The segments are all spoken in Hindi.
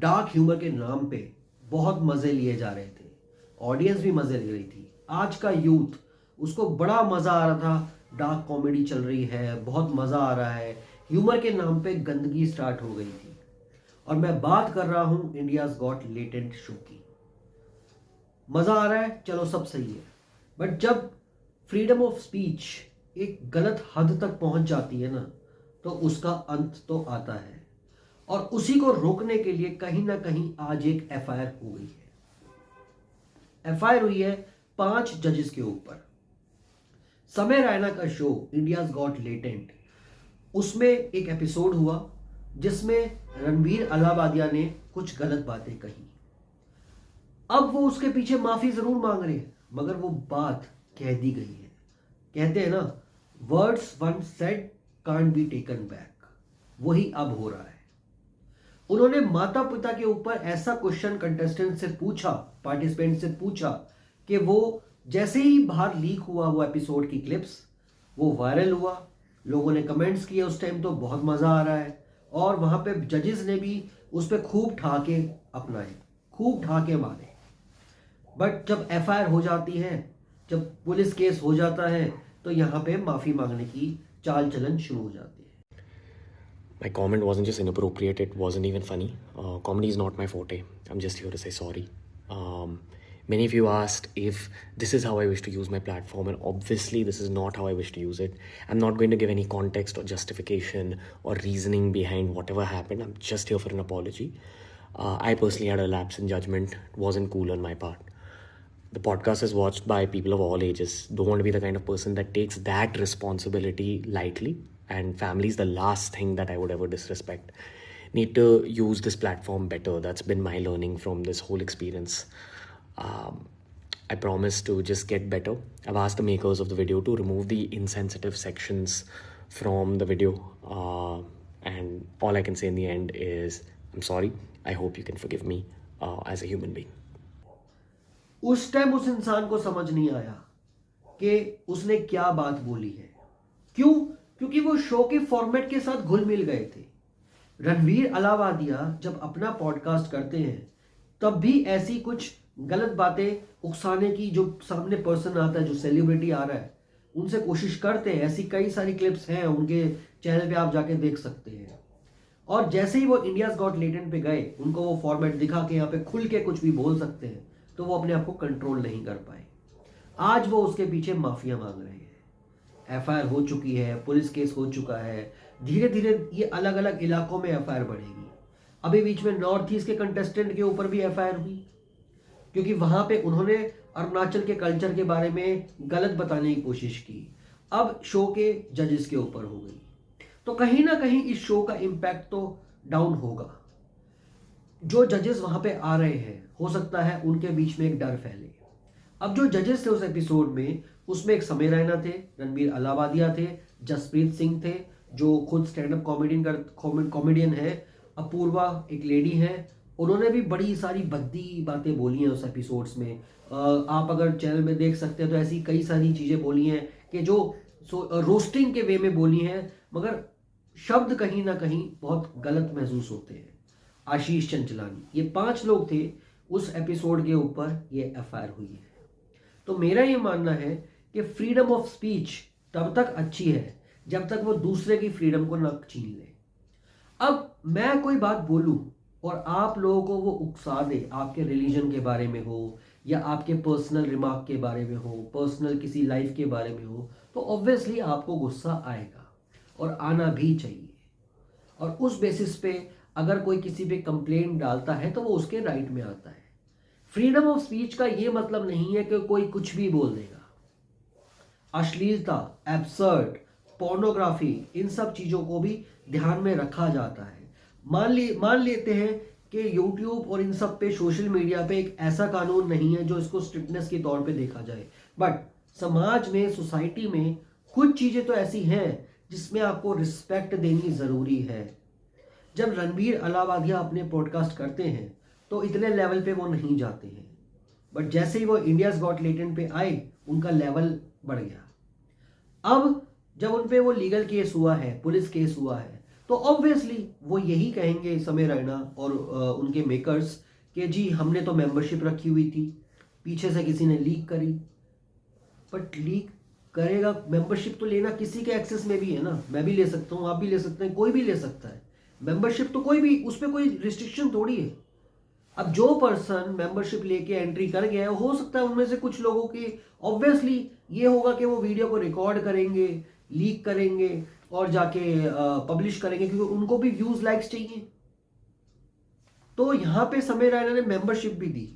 डार्क ह्यूमर के नाम पे बहुत मज़े लिए जा रहे थे, ऑडियंस भी मज़े ले रही थी। आज का यूथ, उसको बड़ा मज़ा आ रहा था, डार्क कॉमेडी चल रही है, बहुत मज़ा आ रहा है, ह्यूमर के नाम पे गंदगी स्टार्ट हो गई थी। और मैं बात कर रहा हूँ इंडियाज़ गॉट लेटेंट शो की। मज़ा आ रहा है, चलो सब सही है, बट जब फ्रीडम ऑफ स्पीच एक गलत हद तक पहुंच जाती है ना, तो उसका अंत तो आता है। और उसी को रोकने के लिए कहीं ना कहीं आज एक एफआईआर हो गई है। एफआईआर हुई है 5 जजेस के ऊपर। समय रैना का शो इंडियाज गॉट लेटेंट, उसमें एक एपिसोड हुआ जिसमें रणबीर अलाहाबादिया ने कुछ गलत बातें कही। अब वो उसके पीछे माफी जरूर मांग रहे हैं, मगर वो बात कह दी गई है। कहते हैं ना, words once said can't be taken back. वही अब हो रहा है। उन्होंने माता पिता के ऊपर ऐसा क्वेश्चन कंटेस्टेंट से पूछा, पार्टिसिपेंट से पूछा, कि वो जैसे ही बाहर लीक हुआ वो एपिसोड की क्लिप्स, वो वायरल हुआ, लोगों ने कमेंट्स किए। उस टाइम तो बहुत मज़ा आ रहा है, और वहाँ पे जजेस ने भी उस पर खूब ठाके अपनाए, खूब ठाके मारे। बट जब एफआईआर हो जाती है, जब पुलिस केस हो जाता है, तो यहाँ पे माफ़ी मांगने की चाल चलन शुरू हो जाती है। My comment wasn't just inappropriate, it wasn't even funny. Comedy is not my forte. I'm just here to say sorry. Many of you asked if this is how I wish to use my platform, and obviously, this is not how I wish to use it. I'm not going to give any context or justification or reasoning behind whatever happened. I'm just here for an apology. I personally had a lapse in judgment. It wasn't cool on my part. The podcast is watched by people of all ages. Don't want to be the kind of person that takes that responsibility lightly. And family is the last thing that I would ever disrespect. Need to use this platform better. That's been my learning from this whole experience. I promise to just get better. I've asked the makers of the video to remove the insensitive sections from the video. And all I can say in the end is, I'm sorry. I hope you can forgive me as a human being. उस टाइम उस इंसान को समझ नहीं आया कि उसने क्या बात बोली है। क्यों? क्योंकि वो शो के फॉर्मेट के साथ घुल मिल गए थे। रणवीर अलाहाबादिया जब अपना पॉडकास्ट करते हैं, तब भी ऐसी कुछ गलत बातें उकसाने की, जो सामने पर्सन आता है, जो सेलिब्रिटी आ रहा है, उनसे कोशिश करते हैं। ऐसी कई सारी क्लिप्स हैं उनके चैनल पे, आप जाके देख सकते हैं। और जैसे ही वो इंडियाज गॉट लेटेंट पे गए, उनको वो फॉर्मेट दिखा के यहाँ पे खुल के कुछ भी बोल सकते हैं, तो वो अपने आप को कंट्रोल नहीं कर पाए। आज वो उसके पीछे माफिया मांग रहे हैं। एफआईआर हो चुकी है, पुलिस केस हो चुका है। धीरे धीरे ये अलग अलग इलाकों में एफआईआर बढ़ेगी। अभी बीच में नॉर्थ ईस्ट के कंटेस्टेंट के ऊपर भी एफआईआर हुई, क्योंकि वहां पे उन्होंने अरुणाचल के कल्चर के बारे में गलत बताने की कोशिश की। अब शो के जजेस के ऊपर हो गई, तो कहीं ना कहीं इस शो का इम्पैक्ट तो डाउन होगा। जो जजेस वहां पे आ रहे हैं, हो सकता है उनके बीच में एक डर फैले। अब जो जजेस थे उस एपिसोड में, उसमें एक समय रैना थे, रणबीर अलाहाबादिया थे, जसप्रीत सिंह थे, जो खुद स्टैंड अप कॉमेडियन है, अपूर्वा एक लेडी है। उन्होंने भी बड़ी सारी भद्दी बातें बोली हैं उस एपिसोड्स में। आप अगर चैनल में देख सकते हैं तो ऐसी कई सारी चीज़ें बोली हैं कि जो रोस्टिंग के वे में बोली हैं, मगर शब्द कहीं ना कहीं बहुत गलत महसूस होते हैं। आशीष चंचलानी, ये 5 लोग थे उस एपिसोड के ऊपर ये एफआईआर हुई है। तो मेरा ये मानना है कि फ्रीडम ऑफ स्पीच तब तक अच्छी है जब तक वो दूसरे की फ्रीडम को ना छीन ले। अब मैं कोई बात बोलूं और आप लोगों को वो उकसा दे, आपके रिलीजन के बारे में हो या आपके पर्सनल रिमार्क के बारे में हो, पर्सनल किसी लाइफ के बारे में हो, तो ऑब्वियसली आपको गुस्सा आएगा, और आना भी चाहिए। और उस बेसिस पे अगर कोई किसी पे कंप्लेंट डालता है तो वो उसके राइट में आता है। फ्रीडम ऑफ स्पीच का ये मतलब नहीं है कि कोई कुछ भी बोल देगा। अश्लीलता, एब्सर्ड, पोर्नोग्राफी, इन सब चीज़ों को भी ध्यान में रखा जाता है। मान लेते हैं कि यूट्यूब और इन सब पे, सोशल मीडिया पे एक ऐसा कानून नहीं है जो इसको स्ट्रिक्टनेस के तौर पे देखा जाए, बट समाज में, सोसाइटी में कुछ चीज़ें तो ऐसी हैं जिसमें आपको रिस्पेक्ट देनी ज़रूरी है। जब रणबीर अलाहाबादिया अपने पॉडकास्ट करते हैं तो इतने लेवल पे वो नहीं जाते हैं, बट जैसे ही वो इंडियाज गॉट लेटेंट पे आए, उनका लेवल बढ़ गया। अब जब उन पे वो लीगल केस हुआ है, पुलिस केस हुआ है, तो ऑब्वियसली वो यही कहेंगे समय रैना और उनके मेकर्स कि जी हमने तो मेंबरशिप रखी हुई थी, पीछे से किसी ने लीक करी। बट लीक करेगा, मेंबरशिप तो लेना किसी के एक्सेस में भी है ना, मैं भी ले सकता हूँ, आप भी ले सकते हैं, कोई भी ले सकता है मेंबरशिप, तो कोई भी उस पर कोई रिस्ट्रिक्शन थोड़ी है। अब जो पर्सन मेंबरशिप लेके एंट्री कर गया है, हो सकता है उनमें से कुछ लोगों की ऑब्वियसली ये होगा कि वो वीडियो को रिकॉर्ड करेंगे, लीक करेंगे और जाके पब्लिश करेंगे, क्योंकि उनको भी व्यूज लाइक्स चाहिए। तो यहां पे समय रैना ने मेंबरशिप भी दी,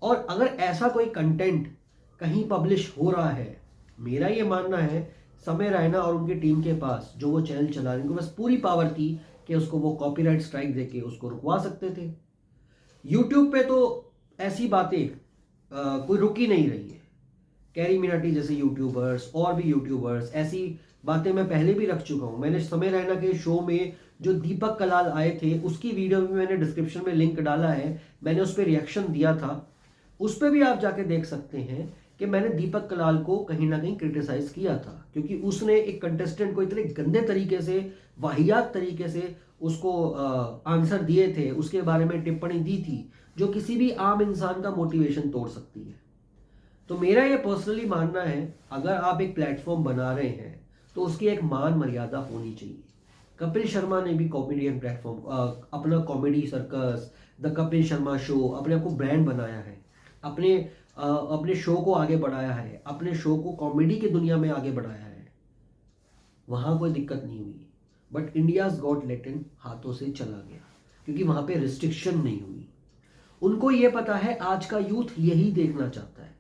और अगर ऐसा कोई कंटेंट कहीं पब्लिश हो रहा है, मेरा ये मानना है समय रैना और उनकी टीम के पास, जो वो चैनल चला रहे हैं, उनके पास पूरी पावर थी कि उसको वो कॉपीराइट स्ट्राइक देके उसको रुकवा सकते थे। यूट्यूब पे तो ऐसी बातें कोई रुक ही नहीं रही है। कैरी मिनाटी जैसे यूट्यूबर्स और भी यूट्यूबर्स, ऐसी बातें मैं पहले भी रख चुका हूँ। मैंने समय रैना के शो में जो दीपक कलाल आए थे, उसकी वीडियो भी मैंने डिस्क्रिप्शन में लिंक डाला है, मैंने उस पर रिएक्शन दिया था, उस पर भी आप जाके देख सकते हैं कि मैंने दीपक कलाल को कहीं ना कहीं क्रिटिसाइज किया था, क्योंकि उसने एक कंटेस्टेंट को इतने गंदे तरीके से, वाहियात तरीके से उसको आंसर दिए थे, उसके बारे में टिप्पणी दी थी, जो किसी भी आम इंसान का मोटिवेशन तोड़ सकती है। तो मेरा ये पर्सनली मानना है, अगर आप एक प्लेटफॉर्म बना रहे हैं तो उसकी एक मान मर्यादा होनी चाहिए। कपिल शर्मा ने भी कॉमेडियन प्लेटफॉर्म, अपना comedy circus, the Kapil Sharma show, अपने आप को ब्रांड बनाया है, अपने शो को आगे बढ़ाया है, अपने शो को कॉमेडी की दुनिया में आगे बढ़ाया है, वहां कोई दिक्कत नहीं हुई। बट इंडियाज गॉट लेटेंट हाथों से चला गया, क्योंकि वहां पे रिस्ट्रिक्शन नहीं हुई। उनको ये पता है आज का यूथ यही देखना चाहता है।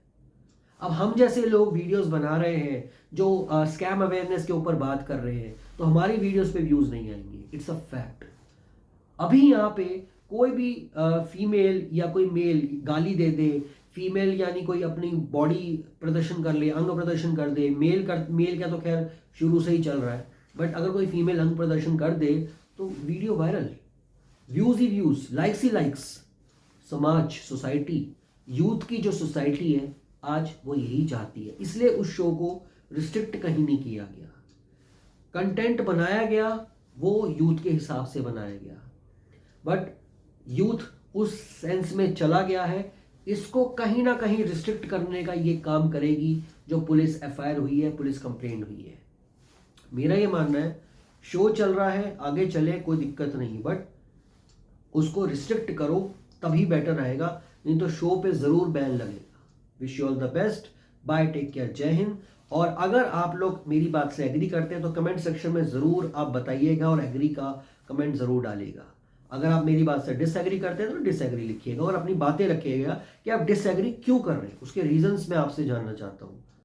अब हम जैसे लोग वीडियोस बना रहे हैं जो स्कैम अवेयरनेस के ऊपर बात कर रहे हैं, तो हमारी वीडियोस पे व्यूज नहीं आएंगे, इट्स अ फैक्ट। अभी यहाँ पे कोई भी फीमेल या कोई मेल गाली दे दे, फीमेल यानी कोई अपनी बॉडी प्रदर्शन कर ले, अंग प्रदर्शन कर दे, मेल का तो खैर शुरू से ही चल रहा है, बट अगर कोई फीमेल अंग प्रदर्शन कर दे तो video viral, views he views, likes he likes. समाज, सोसाइटी, यूथ की जो सोसाइटी है आज वो यही चाहती है, इसलिए उस शो को रिस्ट्रिक्ट कहीं नहीं किया गया। कंटेंट बनाया गया वो यूथ के हिसाब से बनाया गया, बट यूथ उस सेंस में चला गया है। इसको कहीं ना कहीं रिस्ट्रिक्ट करने का ये काम करेगी जो पुलिस एफआईआर हुई है, पुलिस कंप्लेंट हुई है। मेरा ये मानना है शो चल रहा है, आगे चले, कोई दिक्कत नहीं, बट उसको रिस्ट्रिक्ट करो तभी बेटर रहेगा, नहीं तो शो पे जरूर बैन लगेगा। Wish you all the best, bye, take care, जय हिंद। और अगर आप लोग मेरी बात से एग्री करते हैं तो कमेंट सेक्शन में जरूर आप बताइएगा और एग्री का कमेंट जरूर डालिएगा। अगर आप मेरी बात से डिसएग्री करते हैं तो डिसएग्री लिखिएगा और अपनी बातें रखिएगा कि आप डिसएग्री क्यों कर रहे हैं, उसके रीजंस मैं आपसे जानना चाहता हूं।